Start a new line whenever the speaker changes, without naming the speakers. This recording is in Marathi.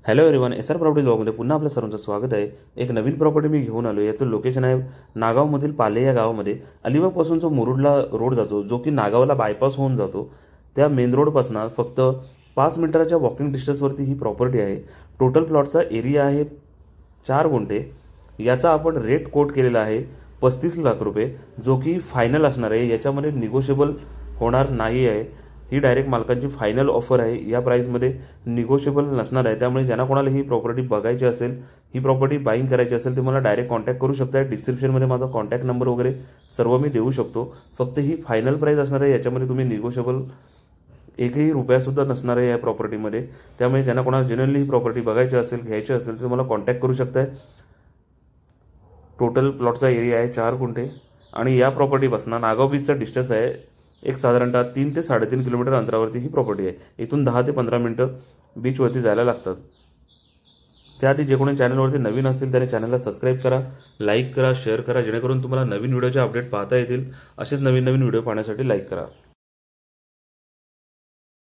हॅलो एव्हरीवन, एसआर प्रॉपर्टी ब्लॉगमध्ये पुन्हा आपल्या सर्वांचं स्वागत आहे। एक नवीन प्रॉपर्टी मी घेऊन आलो। याचं लोकेशन आहे नागावमधील पाले या गावामध्ये। अलिबागपासून जो मुरुडला रोड जातो, जो की नागावला बायपास होऊन जातो, त्या मेन रोडपासून फक्त 5 मिनिटाच्या वॉकिंग डिस्टन्सवरती ही प्रॉपर्टी आहे। टोटल प्लॉटचा एरिया आहे 4 गुंठे। याचा आपण रेट कोट केलेला आहे 35 लाख रुपये, जो की फायनल असणार आहे। याच्यामध्ये निगोशिएबल होणार नाही आहे। ही डायरेक्ट मालकांची फायनल ऑफर आहे। या प्राइसमध्ये निगोशिएबल नसणार आहे। त्यामुळे ज्यांना कोणाला ही प्रॉपर्टी बघायची असेल, ही प्रॉपर्टी बाईंग करायची असेल, ते मला डायरेक्ट कॉन्टॅक्ट करू शकता। डिस्क्रिप्शनमध्ये माझा कॉन्टॅक्ट नंबर वगैरे सर्व मी देऊ शकतो। फक्त ही फायनल प्राइस असणार आहे। याच्यामध्ये तुम्ही निगोशिएबल एकही रुपयासुद्धा नसणार आहे या प्रॉपर्टीमध्ये। त्यामुळे ज्यांना कोणाला जेन्युइनली ही प्रॉपर्टी बघायची असेल, घ्यायची असेल, तर मला कॉन्टॅक्ट करू शकताय। टोटल प्लॉटचा एरिया आहे 4 गुंठे आणि या प्रॉपर्टीपासून नागाव बीचचा डिस्टन्स आहे एक साधारणतः 3 ते 3.5 किलोमीटर अंतरावरती ही प्रॉपर्टी आहे। इथून 10 ते 15 मिनिटं बीचवरती जायला लागतात। त्याआधी जे कोणी चॅनलवरती नवीन असेल त्याने चॅनलला सबस्क्राईब करा, लाईक करा, शेअर करा, जेणेकरून तुम्हाला नवीन व्हिडिओचे अपडेट पाहता येतील। असेच नवीन व्हिडिओ पाहण्यासाठी लाईक करा।